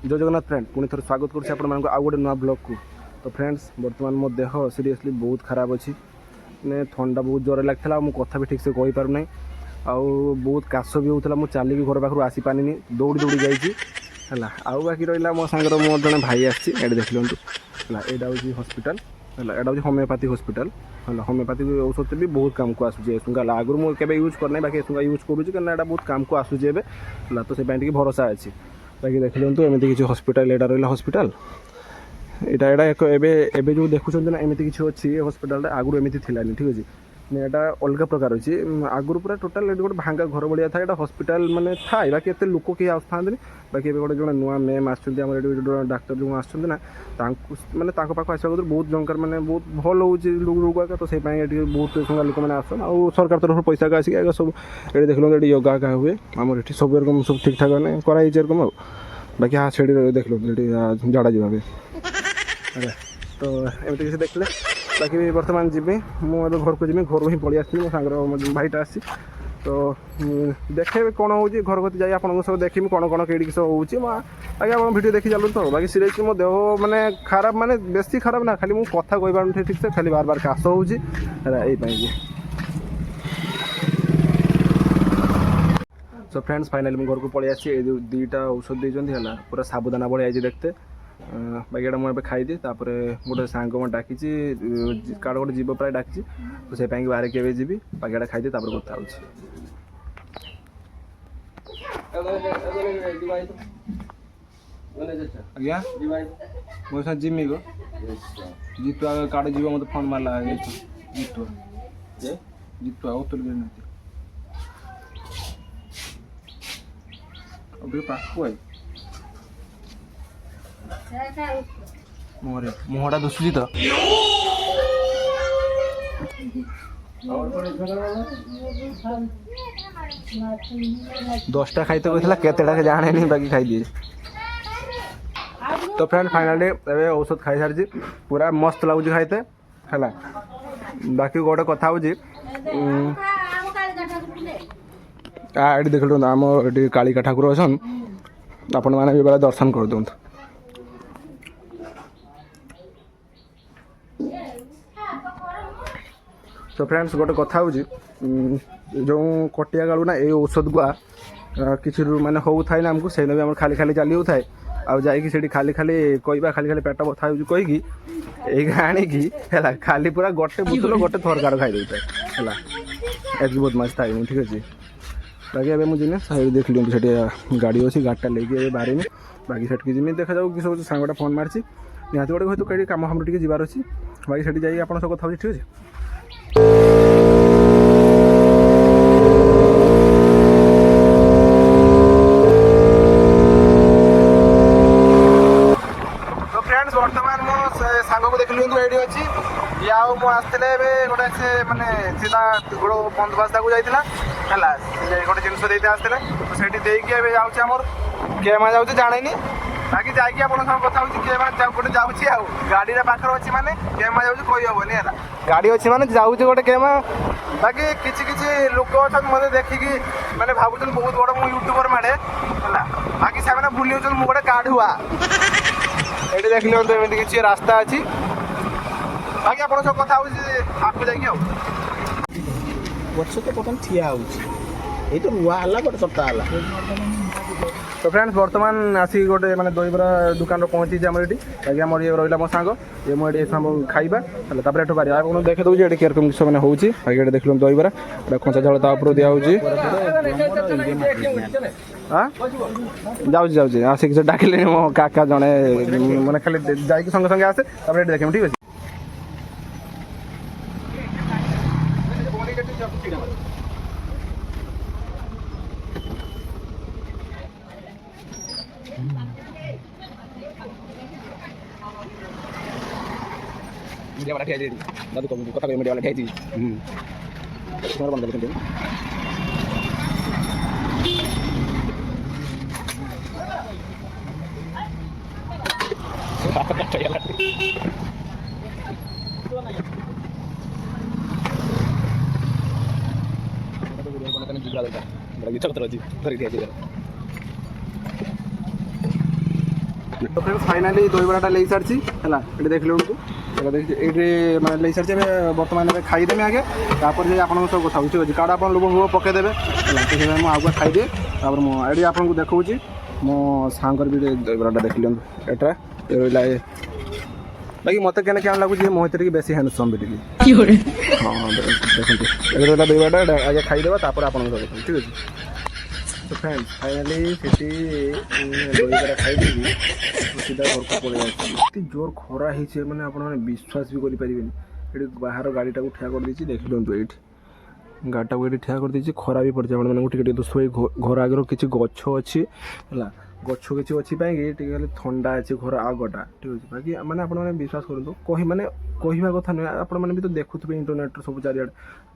जय जगन्नाथ फ्रेंड पुणी थोड़े स्वागत करुच्छे आपण आउ गोटे नुआ ब्लॉग को। तो फ्रेंड्स बर्तमान मो देह सीरियसली बहुत खराब अच्छी मैंने थंडा बहुत जोर लगता मुझे कथा भी ठीक से कही पार ना आउ बहुत काश भी होता मुझे चलिकी घर पाखु आसी पानी दौड़ी दौड़ी जाइए आउ बाकी रहा मो सांगर मो जड़े भाई आसी देख लिंटू है यहाँ हूँ हस्पिटाल है यहाँ हूँ होमियोपैथी हस्पिटाल है होमियोपैथी औषध भी बहुत काम को आसूँ एसुगा आगुरी मुझे यूज करना बाकी एसुगा यूज करुँच क्या बहुत काम को आसूँ है तो से भरोसा अच्छी बाकी देख लिंटू एमती किसी हस्पिटाल यहाँ रहा हस्पिटाल यहाँ जो देखुं ना एमती किसी अच्छी हस्पिटाल आगुरी एमती थिलानी ठीक अच्छे यहाँ अलग प्रकार अच्छी आगुरी पूरा टोटाल गोटे भांगा घर भाया था यहाँ हस्पिटाल माने था बाकी एत लोक कहीं आसता बाकी गोटे जो नुआ मैम आम डाक्तर जो आसना माने पाख आसवा बहुत जंकार मैंने बहुत भल हो रोग तो से बहुत लोक मैंने आसन आ सरकार तरफ पैसा का आसिक सब ये देख लो ये योगा का हुए आम ये सब एरकम सब ठीक ठाक मैंने कराइम बाकी हाँ से देख लो झाड़ा जी तो एमती किसी देखले बाकी बर्तमान जीवी मुझे घर को जी घर को ही पलि आसी मो सांगर भाईटा आसी तो देखे कौन हो घर को जाए आप सब देखी कौन कौन कई सब हो बाकी आप भिडियो देखी चलू तो बाकी सीरियसली मो देह मैंने खराब माने बेसी खराब ना खाली मुझे कथा कही पार ठीक से खाली बार बार काश हो सो फ्रेंड्स फाइनाली मुझे घर को पलि आसी दुईटा औषध देते है पूरा साबुदाना भाई आई देखते बाकी एटा मुझे खाईदी गोटे सांग मैं डाकी काड़ गोटे जीव प्राय डाकी तो से बाहर के जी बाकी एटा खाईदी कथा आज्ञा मुझे जिमी गो जीतु आगे काड़ जीव मत फोन मारला जीतु जीतु उतल पाखु आई मुहटा दुसुची तो दसटा खाई तो कहला के जाने नहीं बाकी खाई दिए तो फ्रेंड फाइनाली औषध खाई सारी पूरा मस्त लगुच खाइते है बाकी गोटे कथा हूँ ये देख लो आम ये कालिका ठाकुर अच्छन आपण मैंने भी बेला दर्शन कर दिखाँ तो फ्रेंड्स गोटे कथा हूँ जो कटिया गालू ना ये औषध गुआ किसी माने हो थाए ना आमको से भी खाली खाली चली हो थाए आई खाली खाली कहवा खाली खाली पेट बथा हो कहीकि आणिकी है खाली पूरा गोटे बोतल गोटे थरकार खाई देता है एत बहुत मस्त थाए ठीक अच्छे बाकी अभी मुझे साइड देख लिंटू से गाड़ी अच्छी गाड़ीटा लेके बाहर में बाकी से जिमी देखा जाऊ कि सब सांगटा फोन मार्च निहती गोटे हूँ कहीं कम हम जबार अच्छी बाकी से जाइए आप सब कथा ठीक अच्छे तो फ्रेंड्स बर्तमान मो सांग को देख लिंटू ये अच्छी या मुझे गोटे से माने सीधा गोड़ बंदोबस्त को जाता है गोटे जिनस देते आसते तो से जामर केमा जाऊँ जाने बाकी जाकि आप कथा हूँ केमा गोटे जाऊँ गाड़ी पाखर अच्छी माने केमा जाऊँ कही हेनी है गाड़ी अच्छी माने जाऊँ गोटे केमा बाकी किसी किसी लोक अच्छा मत देखिकी मैंने भावुन बहुत बड़ मु यूट्यूबर माड़े है बाकी से भूली मुझे गोटे कार्ड हुआ ये देख लो तो एमती किसी रास्ता अच्छी बाकी आप सब कथा आपको जाइए वर्ष तो बर्तमान ठिया हो तो नुआ है गोटे सप्ताह है तो फ्रेंड्स बर्तमान आसिक गोटे मैंने दहीबरा दुकान पहुँची आम ये बाकी आम ये रहा मो सांग ये मुझे खाइबा है एठू बाहर आप देखे दूसरी ये किरकम किस मैंने होगी बाकी ये देख लो दहीबरा खंचा झाड़ तापर दिया जाऊँ आसिक डाकिले मो काका जड़े मैंने खाली जा संगे संगे आसे देखे ठीक अच्छे मीडिया वाला ठेजी दादू को कथा कही मीडिया वाला ठेजी तुम्हारा बंद कर बड़ा गिटा तरह जी धर ठेजी তো फ्रेंड्स फाइनाली दहीबड़ाटा ले सारी है ये देख लो ये मैं ले सारी बर्तमान खाईदेमी आगे तापर आप सब कथा ठीक अच्छे कार्ड आप लुण पकईदेवे है तो आगे खाईदिए तापर मुझे आपको देखा मो सांगर भी दहीबड़ाटा देख लिया एटा बाकी मत क्या क्या लगुच मो हित बेसी हैंडसम भी हाँ देखो दहीबड़ाटा आगे खाईदेवा तापर आप ठीक अच्छे तो फ्रेंड्स फाइनाली सीटी दहीबड़ा खाई सीधा घर को पड़े जाती जोर खरा है मैंने आप विश्वास भी करें ये बाहर गाड़ीटा को ठिया कर देती देख लिंतु ये गाड़ीटा को ये ठिया कर देती खरा भी पड़े मैंने टे दोस्त घर आगे किसी गछ अच्छी है गछ किसी अच्छी पाई थंडा अच्छे घर आगटा ठीक अच्छे बाकी मैंने आप विश्वास करूँ कही मैंने कहवा कथा नुहे आप भी तो देखुए इंटरनेट सब चारिआड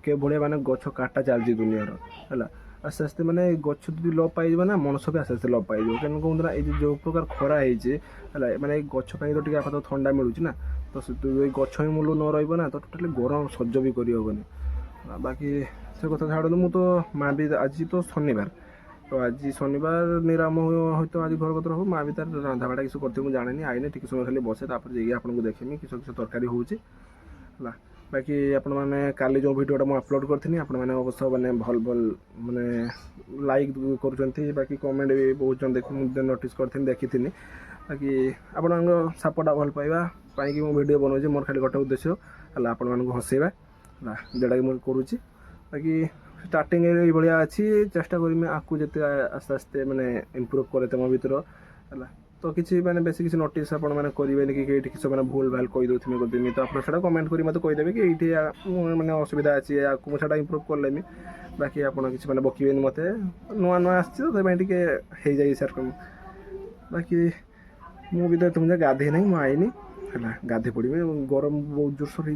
के भाया मैंने गछ काटा चलती दुनियार है आस्ते आस्ते मैंने गछ जो लोप पाइब ना मनस भी आस्ते आस्ते लोप पाइब क्या कहना ये जो प्रकार खरा है मैंने गछ तो टे आप थंडा मिलूँ ना तो गछ ही मूल न रहा तो टोटाली गरम सह्य भी करहबनी बाकी से कथा छाड़ मुझे तो माँ भी आज तो शनिवार तो आज शनिवार निराम तो आज घर पत्र हो माँ भी तार रंधा बाड़ा किसी करते जाने आईने टी समय खाली बसे जाइए आपको देखमी किस किस तरकारी होची बाकी आपण मैंने काली जो वीडियोटा मुझे अपलोड करी आपण मैंने अवश्य मैंने भल भल मैंने लाइक कर बाकी कमेंट भी बहुत जन देख नोटिस करी देखी बाकी आपण सपोर्टा भल पाइबा पाई मो वीडियो बनाऊँ मोर खाली गोटे उद्देश्य है आपण मानक हसैबा जोटा कि मुझे करुँची बाकी स्टार्टिंग ये अच्छी चेष्टा करी आपको जिते आस्ते आस्ते मैंने इम्प्रूव करे तुम भर है तो किसी मैंने बेस किसी नोटिस आप करेंगे कि किसी मैंने भूल भाल कहीदे करदेमी तो आप कमेंट कर मत कहीदेवे कि ये मैंने असुविधा अच्छी आपको मुझे इम्प्रूव करलेमी बाकी आप किसी मैंने बकबे मत नुआ नुआ आए जाए सर बाकी मुझे तो तुम गाधे ना मुझे आईनी है गाधे पड़ी गरम बहुत जोरसोर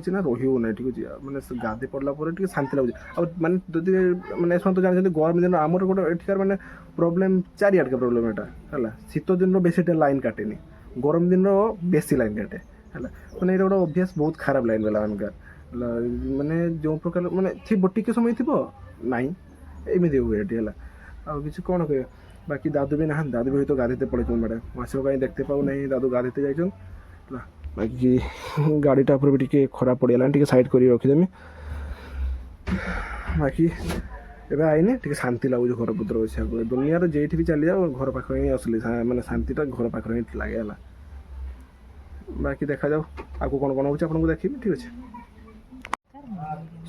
होना रही ठीक अच्छे मैंने गाधे पड़ा पर शांति लगुच मैंने जदि मैंने तो जानते गरम दिन आमर गोटे एठार मैंने प्रोब्लेम चारिआड के प्रोब्लेम यहाँ है शीत दिन बेसी लाइन काटेनि गरम दिन बेसी लाइन काटे है मैंने ये गोटे अभ्यास बहुत खराब लाइन वाला मानकार मैंने जो प्रकार मैंने थी टी समय थी ना एमती हुए है आ कि कौन कह बाकी दादू भी ना दादू भी तो गाधीते पड़े मैडम आसो कहीं देखते पाऊ ना दादू गाधीते जाइए बाकी गाड़ीटा पर भी टे खराब पड़गला टे सैड कर रखीदेमी बाकी एवं आईने टे शांति लगुच घर पत्र बसा दुनिया जे भी चली जाओ घर पाख ही असली मैंने शांतिटा घर पाख ही लगे बाकी देखा जाओ आपको कौन कौन हो देखी ठीक अच्छे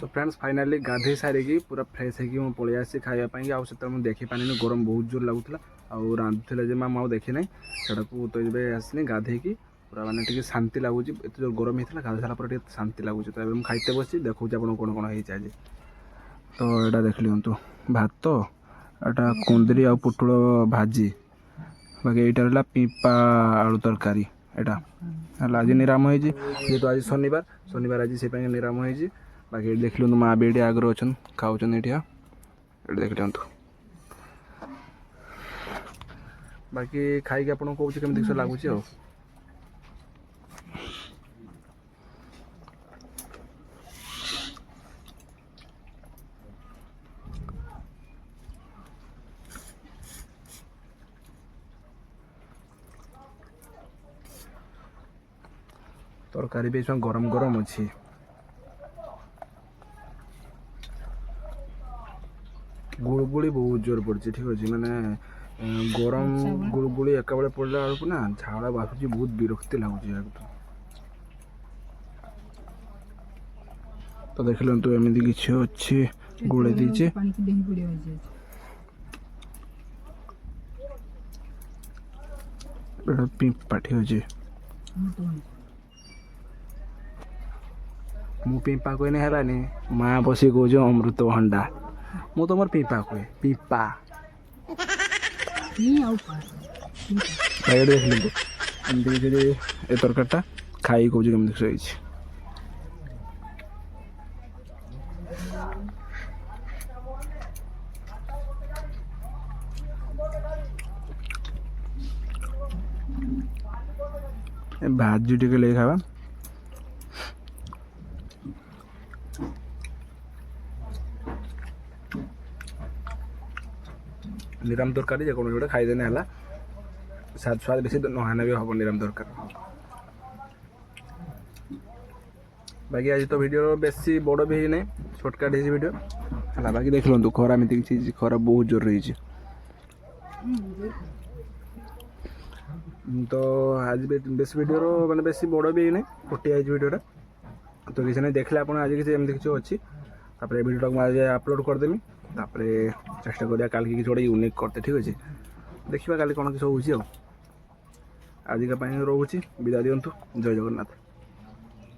सो फ्रेंड्स फाइनाली गाधे सारिकी पूरा फ्रेश हो पलि आसी खावाई आउ से देखी पानी गरम बहुत जोर लगुला आउ रांधुला जे माँ देखी ना सेटा तो ये आसनी गाधे पूरा मैंने टी शांति लगुच एत जो गरम होता गाधे सारा शांति लगुच तो ये खाइते बस देखो आप कौन कौन हो आज तो यहाँ देख लिंतु भात एटा कुंदरी आ पुटुल भाजी बाकी यहाँ रहा पिंपा आलू तरकारी यहाँ है आज निराम हो जेहतु आज शनिवार शनिवार आज से निराम हो बाकी देख लिंतु माँ भी ये आगे अच्छा खाऊन ये देख लिंतु बाकी खाई आपको कौन केमी लगुच तरकारी भी इसमें गरम गरम अच्छी गुड़गुड़ी बहुत जोर पड़ी ठीक अच्छे मैंने गरम गुड़गुड़ी एका बेले पड़ा बेलू ना झाड़ा बासुची बहुत विरक्ति लगुच तो देख लो एमती किसी अच्छे गोड़े दीचे पिंपा ठीक अच्छे मु पिंपा कहने है माँ बस कौच अमृत भंडा मु तुम पिंपा कहे पिंपा देख ली एमती तरकारीटा खाई कौच केमी सही भाजी टे ले खावा निराम तरकारी जो कौन गोटे खाईदेने है ସ୍ୱାଦ ବେଶୀ ନହେଲେ ବି ହେବ ନିରାମ ଦରକାର। ବାକି ଆଜି ତ ଭିଡ଼ିଓ ବେଶୀ ବଡ଼ ବି ହେଇନାହିଁ, ସର୍ଟକଟ୍ ହେଇଛି ଭିଡ଼ିଓ ହେଲା। ବାକି ଦେଖିଲନ୍ତୁ ଖରା ଏମିତି କିଛି ହେଇଛି, ଖରା ବହୁତ ଜୋରରେ ହେଇଛି। ତ ଆଜି ବେଶୀ ଭିଡ଼ିଓର ମାନେ ବେଶୀ ବଡ଼ ବି ହେଇନାହିଁ, ଗୋଟିଏ ହେଇଛି ଭିଡ଼ିଓଟା। ତ କିଛି ନାହିଁ, ଦେଖିଲେ ଆପଣ ଆଜି କିଛି ଏମିତି କିଛି ଅଛି। ତାପରେ ଏ ଭିଡ଼ିଓଟାକୁ ମୁଁ ଆଜି ଅପଲୋଡ଼ କରିଦେବି। ତାପରେ ଚେଷ୍ଟା କରିବା କାଲିକି କିଛି ଗୋଟେ ୟୁନିକ୍ କରିତେ, ଠିକ୍ ଅଛି। ଦେଖିବା କାଲି କ'ଣ କିଛି ହେଉଛି ଆଉ। ଆଜିକା ପାଇଁ ରହୁଛି, ବିଦାୟ ଦିଅନ୍ତୁ। ଜୟ ଜଗନ୍ନାଥ।